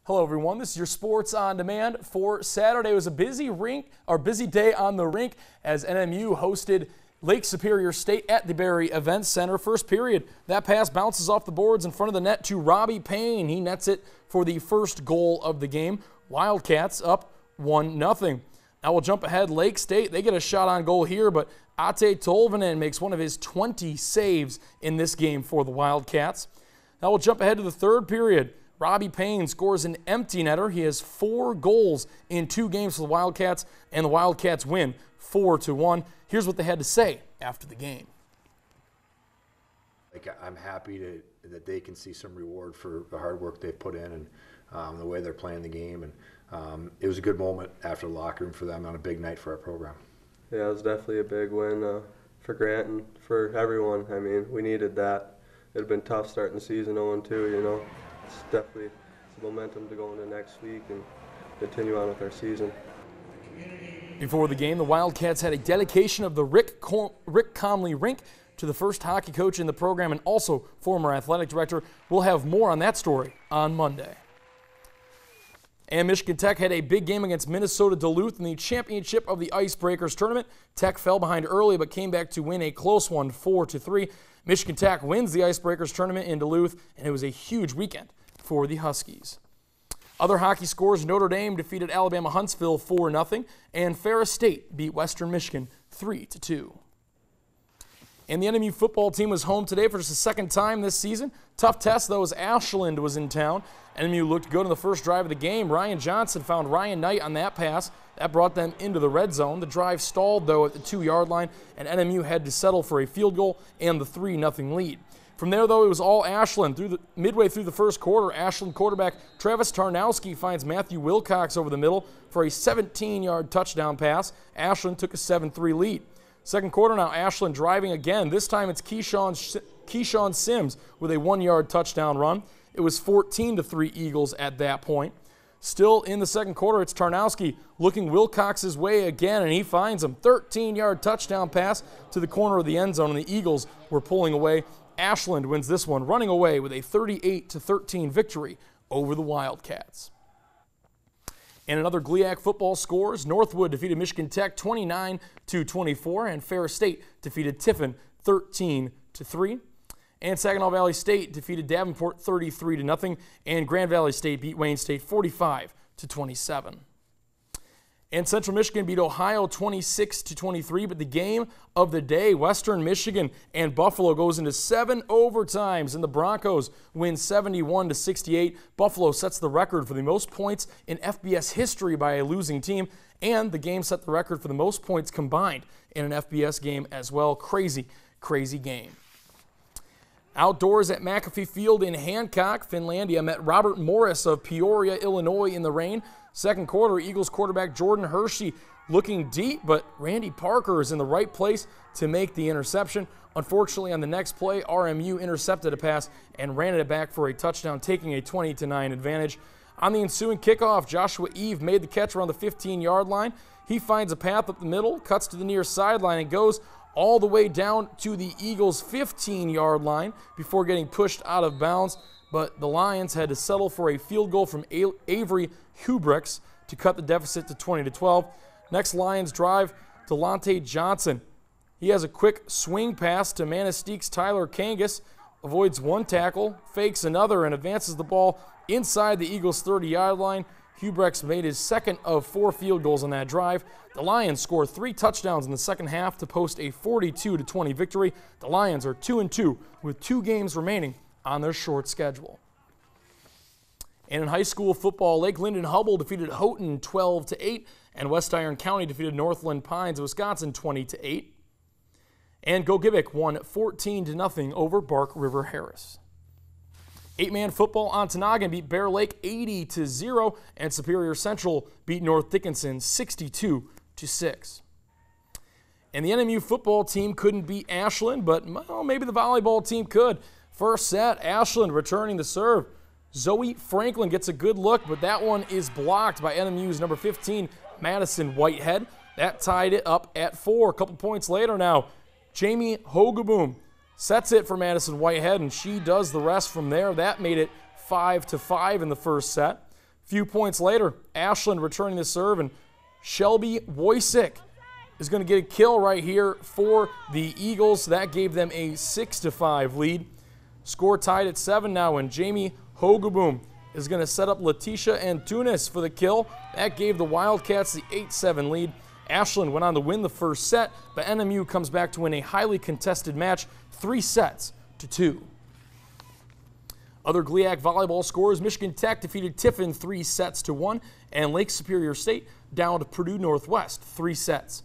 Hello everyone, this is your Sports on Demand for Saturday. It was a busy day on the rink as NMU hosted Lake Superior State at the Berry Events Center. First period, that pass bounces off the boards in front of the net to Robbie Payne. He nets it for the first goal of the game. Wildcats up 1-0. Now we'll jump ahead. Lake State, they get a shot on goal here, but Ate Tolvanen makes one of his 20 saves in this game for the Wildcats. Now we'll jump ahead to the third period. Robbie Payne scores an empty netter. He has 4 goals in 2 games for the Wildcats, and the Wildcats win 4-1. Here's what they had to say after the game. I'm happy that they can see some reward for the hard work they've put in and the way they're playing the game. And it was a good moment after the locker room for them on a big night for our program. Yeah, it was definitely a big win for Grant and for everyone. I mean, we needed that. It had been tough starting the season 0-2, you know. It's definitely momentum to go into next week and continue on with our season. Before the game, the Wildcats had a dedication of the Rick Comley rink to the first hockey coach in the program and also former athletic director. We'll have more on that story on Monday. And Michigan Tech had a big game against Minnesota Duluth in the championship of the Icebreakers tournament. Tech fell behind early but came back to win a close one 4-3. Michigan Tech wins the Icebreakers tournament in Duluth, and it was a huge weekend for the Huskies. Other hockey scores: Notre Dame defeated Alabama Huntsville 4-0, and Ferris State beat Western Michigan 3-2. And the NMU football team was home today for just the second time this season. Tough test, though, as Ashland was in town. NMU looked good on the first drive of the game. Ryan Johnson found Ryan Knight on that pass. That brought them into the red zone. The drive stalled, though, at the 2-yard line, and NMU had to settle for a field goal and the 3-0 lead. From there, though, it was all Ashland. Midway through the first quarter, Ashland quarterback Travis Tarnowski finds Matthew Wilcox over the middle for a 17-yard touchdown pass. Ashland took a 7-3 lead. Second quarter now, Ashland driving again. This time it's Keyshawn Sims with a 1-yard touchdown run. It was 14-3 Eagles at that point. Still in the second quarter, it's Tarnowski looking Wilcox's way again, and he finds him. 13-yard touchdown pass to the corner of the end zone, and the Eagles were pulling away. Ashland wins this one, running away with a 38-13 victory over the Wildcats. And another GLIAC football scores: Northwood defeated Michigan Tech 29-24, and Ferris State defeated Tiffin 13-3. And Saginaw Valley State defeated Davenport 33-0, and Grand Valley State beat Wayne State 45-27. And Central Michigan beat Ohio 26-23, but the game of the day, Western Michigan and Buffalo, goes into 7 overtimes, and the Broncos win 71-68. Buffalo sets the record for the most points in FBS history by a losing team, and the game set the record for the most points combined in an FBS game as well. Crazy, crazy game. Outdoors at McAfee Field in Hancock, Finlandia met Robert Morris of Peoria, Illinois in the rain. Second quarter, Eagles quarterback Jordan Hershey looking deep, but Randy Parker is in the right place to make the interception. Unfortunately, on the next play, RMU intercepted a pass and ran it back for a touchdown, taking a 20-9 advantage. On the ensuing kickoff, Joshua Eve made the catch around the 15-yard line. He finds a path up the middle, cuts to the near sideline, and goes all the way down to the Eagles' 15-yard line before getting pushed out of bounds. But the Lions had to settle for a field goal from Avery Hubricks to cut the deficit to 20-12. Next Lions drive, Delonte Johnson. He has a quick swing pass to Manistique's Tyler Kangas, avoids one tackle, fakes another, and advances the ball inside the Eagles' 30-yard line. Hubricks made his second of 4 field goals on that drive. The Lions score 3 touchdowns in the second half to post a 42-20 victory. The Lions are 2-2 with 2 games remaining on their short schedule. And in high school football, Lake Linden-Hubble defeated Houghton 12-8, and West Iron County defeated Northland Pines, Wisconsin 20-8. And Gogebic won 14-0 over Bark River Harris. 8-man football, Ontonagon beat Bear Lake 80-0, and Superior Central beat North Dickinson 62-6. And the NMU football team couldn't beat Ashland, but well, maybe the volleyball team could. First set, Ashland returning the serve. Zoe Franklin gets a good look, but that one is blocked by NMU's number 15, Madison Whitehead. That tied it up at 4. A couple points later now, Jamie Hogaboom sets it for Madison Whitehead, and she does the rest from there. That made it 5-5 in the first set. few points later, Ashland returning the serve, and Shelby Wojcik is going to get a kill right here for the Eagles. That gave them a 6-5 lead. Score tied at 7 now, and Jamie Hogaboom is going to set up Letitia Antunes for the kill. That gave the Wildcats the 8-7 lead. Ashland went on to win the first set, but NMU comes back to win a highly contested match, 3-2. Other GLIAC volleyball scores: Michigan Tech defeated Tiffin 3-1, and Lake Superior State downed Purdue Northwest 3-0.